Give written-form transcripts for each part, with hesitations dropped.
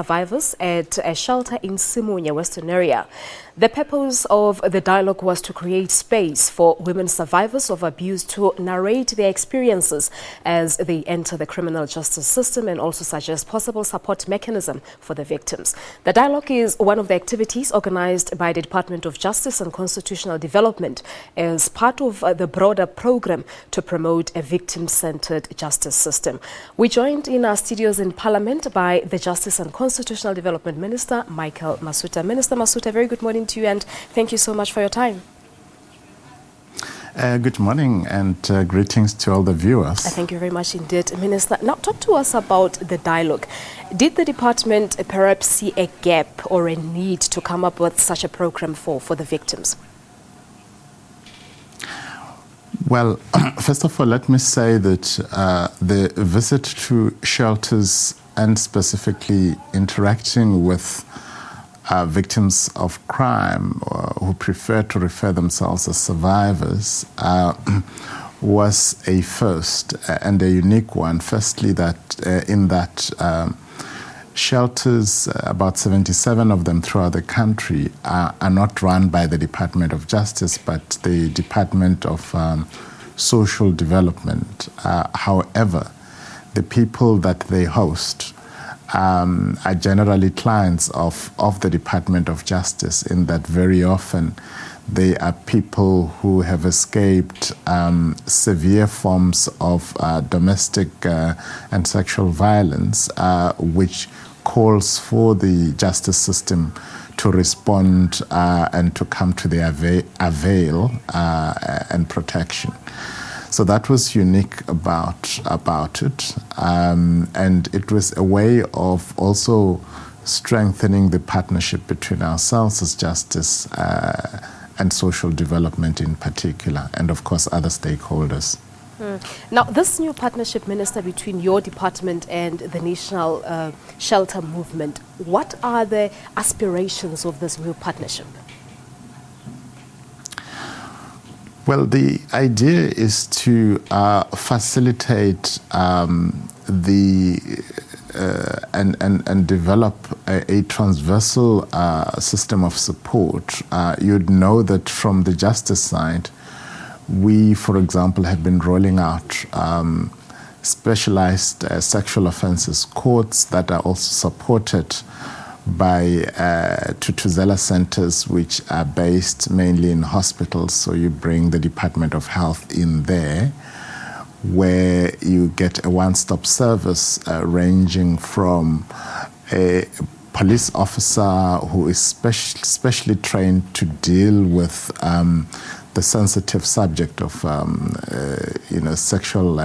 Survivors at a shelter in Simunya, Western area. The purpose of the dialogue was to create space for women survivors of abuse to narrate their experiences as they enter the criminal justice system and also suggest possible support mechanism for the victims. The dialogue is one of the activities organized by the Department of Justice and Constitutional Development as part of the broader program to promote a victim-centered justice system. We joined in our studios in Parliament by the Justice and Constitutional Development Minister, Michael Masutha. Minister Masutha, very good morning to you and thank you so much for your time. Good morning and greetings to all the viewers. Thank you very much indeed, Minister. Now talk to us about the dialogue. Did the department perhaps see a gap or a need to come up with such a program for the victims? Well, first of all, let me say that the visit to shelters and specifically interacting with victims of crime who prefer to refer themselves as survivors was a first and a unique one. Firstly, that in that shelters, about 77 of them throughout the country, are not run by the Department of Justice, but the Department of Social Development. However, the people that they host are generally clients of the Department of Justice, in that very often they are people who have escaped severe forms of domestic and sexual violence, which calls for the justice system to respond and to come to their avail and protection. So that was unique about it, and it was a way of also strengthening the partnership between ourselves as justice and social development in particular, and of course other stakeholders. Now, this new partnership, Minister, between your department and the National Shelter Movement, what are the aspirations of this new partnership? Well, the idea is to facilitate and develop a transversal system of support. You'd know that from the justice side, we, for example, have been rolling out specialized sexual offences courts that are also supported by Tutuzela centers, which are based mainly in hospitals. So you bring the Department of Health in there, where you get a one-stop service ranging from a police officer who is specially trained to deal with the sensitive subject of sexual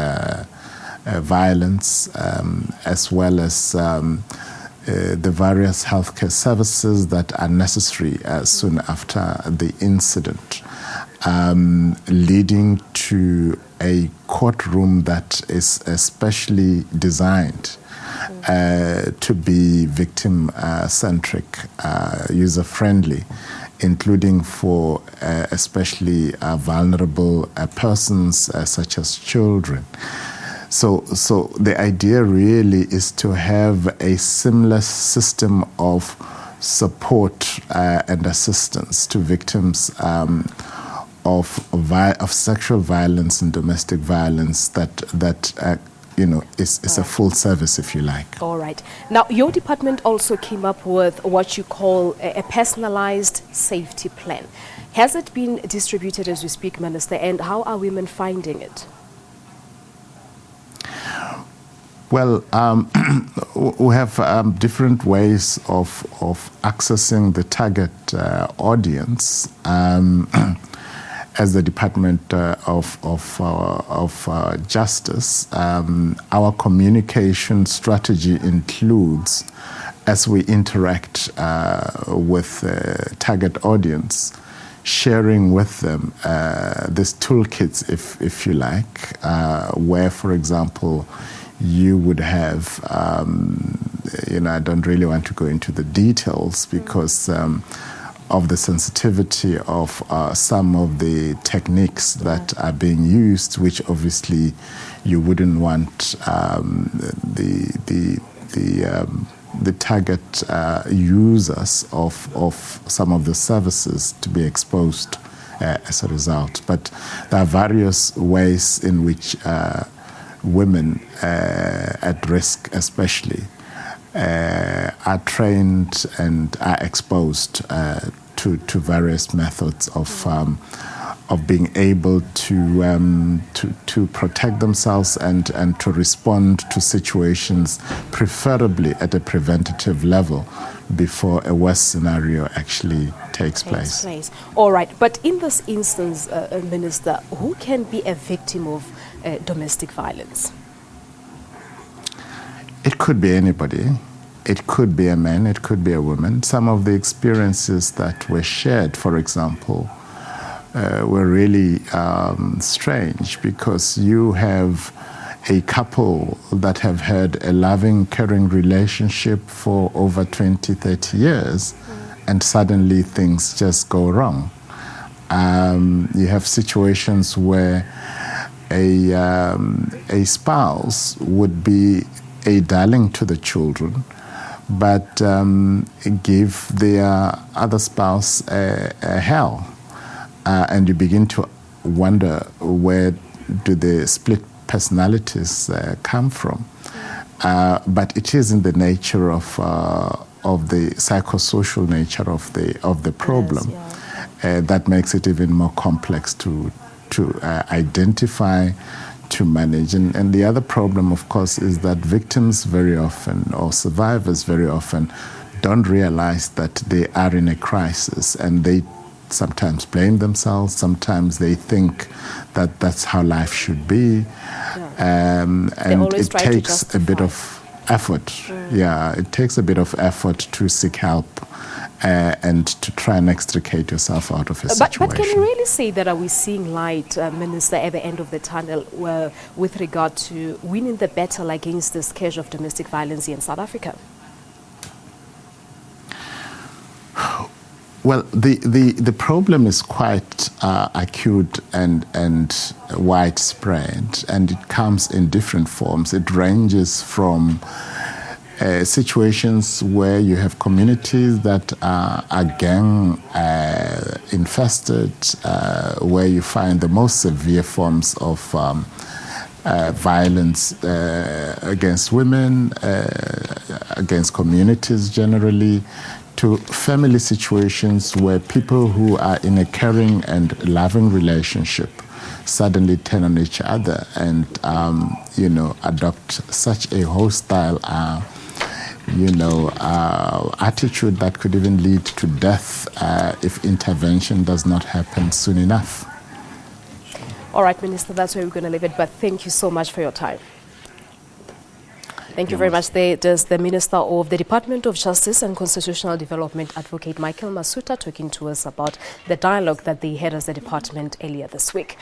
violence, as well as the various healthcare services that are necessary soon after the incident, leading to a courtroom that is especially designed to be victim-centric, user-friendly, including for especially vulnerable persons such as children. So the idea really is to have a seamless system of support and assistance to victims of sexual violence and domestic violence that is a full service, if you like. All right. Now, your department also came up with what you call a personalized safety plan. Has it been distributed as we speak, Minister, and how are women finding it? Well, we have different ways of accessing the target audience. As the Department of Justice, our communication strategy includes, as we interact with the target audience, sharing with them these toolkits, if you like, where, for example, you would have, I don't really want to go into the details because of the sensitivity of some of the techniques that are being used, which obviously you wouldn't want the the target users of some of the services to be exposed as a result. But there are various ways in which women at risk especially are trained and are exposed to various methods of being able to protect themselves and to respond to situations, preferably at a preventative level, before a worse scenario actually takes place. All right, but in this instance, Minister, who can be a victim of domestic violence? It could be anybody. It could be a man, it could be a woman. Some of the experiences that were shared, for example, were really strange, because you have a couple that have had a loving, caring relationship for over 20, 30 years, and suddenly things just go wrong. You have situations where a spouse would be a darling to the children, but give their other spouse a hell. And you begin to wonder, where do the split personalities come from? But it is in the nature of the psychosocial nature of the problem. Yes, that makes it even more complex to identify, to manage. And the other problem, of course, is that victims very often, or survivors very often, don't realize that they are in a crisis, and they sometimes blame themselves, sometimes they think that that's how life should be. And it takes a bit of effort. Yeah, it takes a bit of effort to seek help and to try and extricate yourself out of a situation. But can you really say that are we seeing light, Minister, at the end of the tunnel with regard to winning the battle against the scourge of domestic violence here in South Africa? Well, the problem is quite acute and widespread, and it comes in different forms. It ranges from situations where you have communities that are gang infested, where you find the most severe forms of violence against women, against communities generally, to family situations where people who are in a caring and loving relationship suddenly turn on each other and, adopt such a hostile, attitude that could even lead to death if intervention does not happen soon enough. All right, Minister, that's where we're going to leave it, but thank you so much for your time. Thank you very much. There's the Minister of the Department of Justice and Constitutional Development, Advocate Michael Masutha, talking to us about the dialogue that they had as the department earlier this week.